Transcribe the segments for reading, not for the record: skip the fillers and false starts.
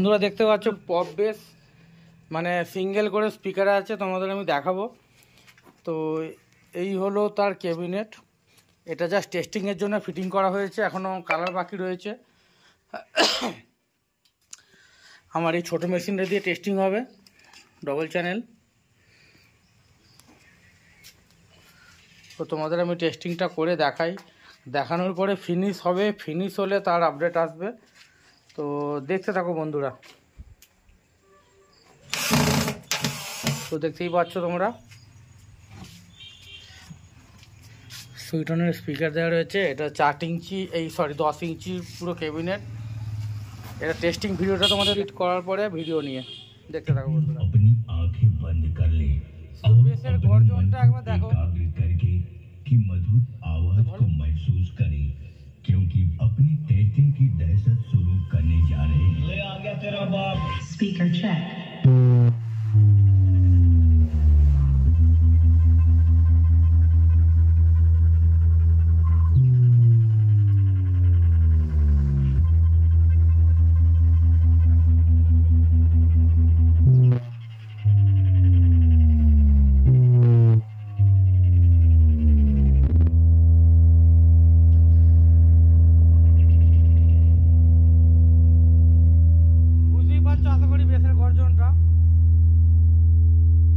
বন্ধুরা দেখতে পাচ্ছ পপ বেস মানে সিঙ্গেল করে স্পিকার আছে, তোমাদের আমি দেখাবো। তো এই হলো তার ক্যাবিনেট। এটা জাস্ট টেস্টিংয়ের জন্য ফিটিং করা হয়েছে, এখনও কালার বাকি রয়েছে। আমার এই ছোটো মেশিনটা দিয়ে টেস্টিং হবে, ডবল চ্যানেল। তো তোমাদের আমি টেস্টিংটা করে দেখাই, দেখানোর পরে ফিনিশ হবে, ফিনিশ হলে তার আপডেট আসবে। তো দেখতে থাকো বন্ধুরা। তো দেখতেই পাচ্ছ তোমরা সুইটনের স্পিকার দেওয়া রয়েছে। এটা 4 ইঞ্চি 10 ইঞ্চি পুরো ক্যাবিনেট। এটা টেস্টিং ভিডিওটা তোমাদের এডিট করার পরে ভিডিও নিয়ে দেখতে থাকো বন্ধুরা। বেসের গর্জনটা একবার দেখো, कि मधुर आवाज को महसूस करें, क्योंकि अपनी टेस्टिंग की दहशत शुरू करने जा रहे हैं। ले आ गया तेरा बाप। Speaker check. আশা করি বেসের গর্জনটা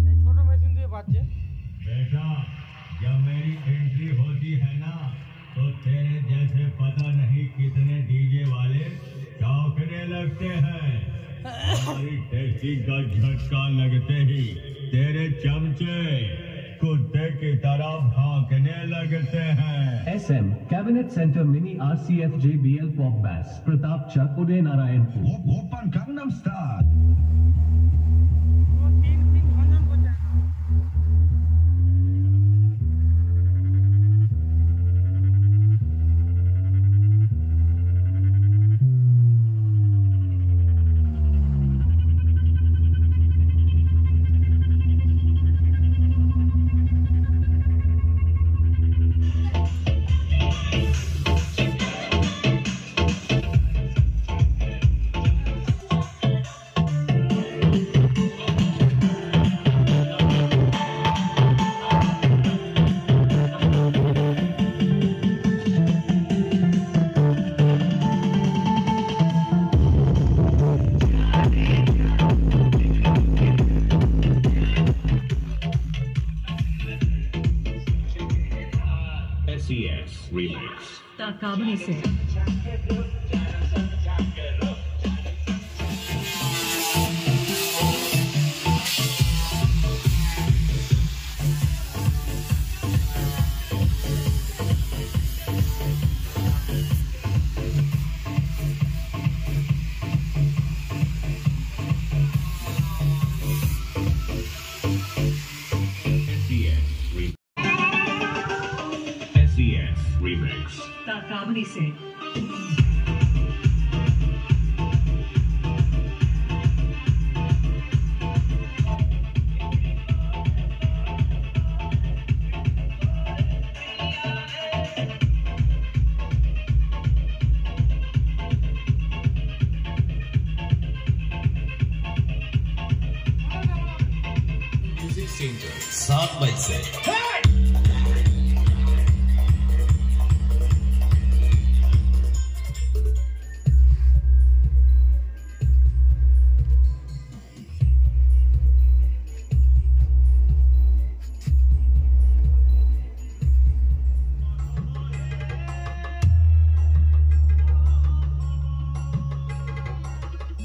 এই ছোট মেশিন দিয়ে বাজছে। बेटा जब मेरी एंट्री होती है ना तो तेरे जैसे पता नहीं कितने डीजे वाले चौंकने लगते हैं। हमारी टेस्टिंग का झटका लगते ही तेरे चमचे कुत्ते की तरह भौंकने लगते हैं। SM cabinet centre mini RCF JBL pop bass Pratap Chak Uday Narayanpur. Open Gangnam style. SES Remix ताकाबनी से Remix ताकाबनी से म्यूजिक सेंटर 7 बजे से।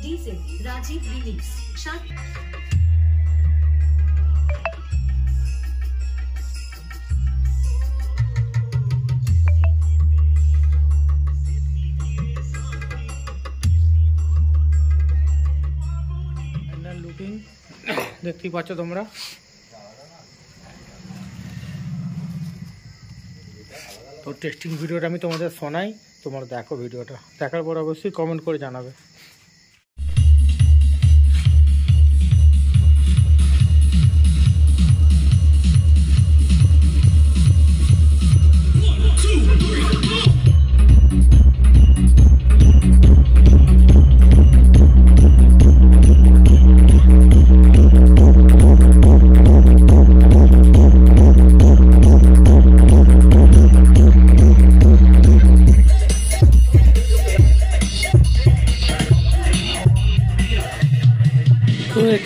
डीजे राजीव रिमिक्स লুকিং দেখতেই পাচ্ছ তোমরা। তো টেস্টিং ভিডিওটা আমি তোমাদের শোনাই, তোমরা দেখো ভিডিওটা, দেখার পর অবশ্যই কমেন্ট করে জানাবে।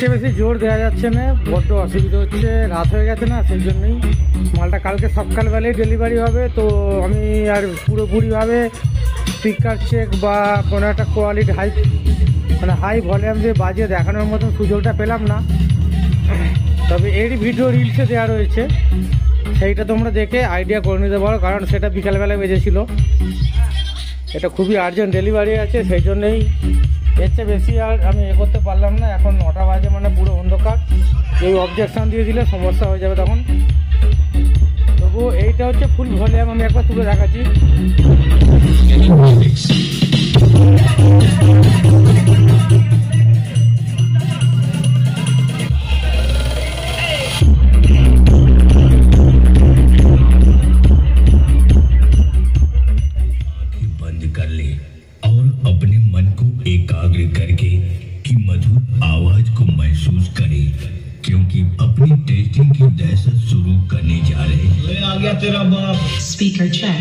চেয়ে বেশি জোর দেওয়া যাচ্ছে না, বড্ড অসুবিধা হচ্ছে, রাত হয়ে গেছে না, সেই জন্যই। মালটা কালকে সকালবেলায় ডেলিভারি হবে, তো আমি আর পুরোপুরিভাবে স্পিকার চেক বা কোনো একটা কোয়ালিটি হাই ভলিউম দিয়ে বাজিয়ে দেখানোর মতন সুযোগটা পেলাম না। তবে এরই ভিডিও রিলসে দেওয়া রয়েছে, সেইটা তোমরা দেখে আইডিয়া করে নিতে পারো, কারণ সেটা বিকালবেলা বেজেছিল। এটা খুবই আর্জেন্ট ডেলিভারি আছে, সেই জন্যই এর চেয়ে বেশি আর আমি করতে পারলাম না। এখন 9টা বাজে, মানে পুরো অন্ধকার। এই অবজেকশান দিয়ে দিলে সমস্যা হয়ে যাবে তখন। তবু এইটা হচ্ছে ফুল ভলিউম, আমি একবার তুলে দেখাচ্ছি। बंद कर ले और अपने मन को एकाग्र करके की मधुर आवाज को महसूस करे, क्योंकि अपनी टेस्टिंग की दहशत शुरू करने जा रहे हैं। आ गया तेरा बाप। Speaker check.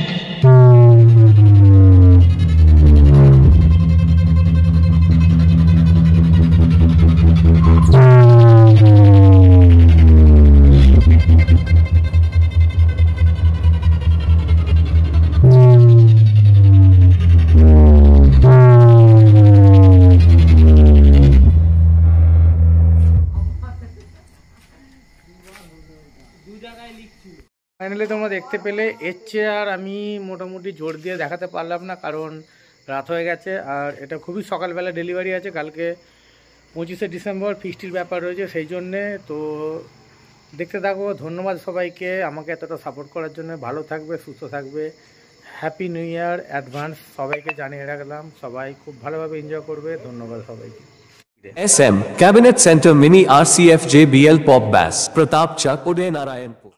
ফাইনালি তোমরা দেখতে পেলে, এর চেয়ে আর আমি মোটামুটি জোর দিয়ে দেখাতে পারলাম না, কারণ রাত হয়ে গেছে। আর এটা খুবই সকালবেলা ডেলিভারি আছে, কালকে 25শে ডিসেম্বর ফিস্টির ব্যাপার রয়েছে, সেই জন্যে। তো দেখতে থাকো। ধন্যবাদ সবাইকে আমাকে এতটা সাপোর্ট করার জন্য। ভালো থাকবে, সুস্থ থাকবে। হ্যাপি নিউ ইয়ার অ্যাডভান্স সবাইকে জানিয়ে রাখলাম। সবাই খুব ভালোভাবে এনজয় করবে। ধন্যবাদ সবাইকে। SM Cabinet Center Mini RCF JBL Pop Bass Pratap Chak Uday Narayanpur।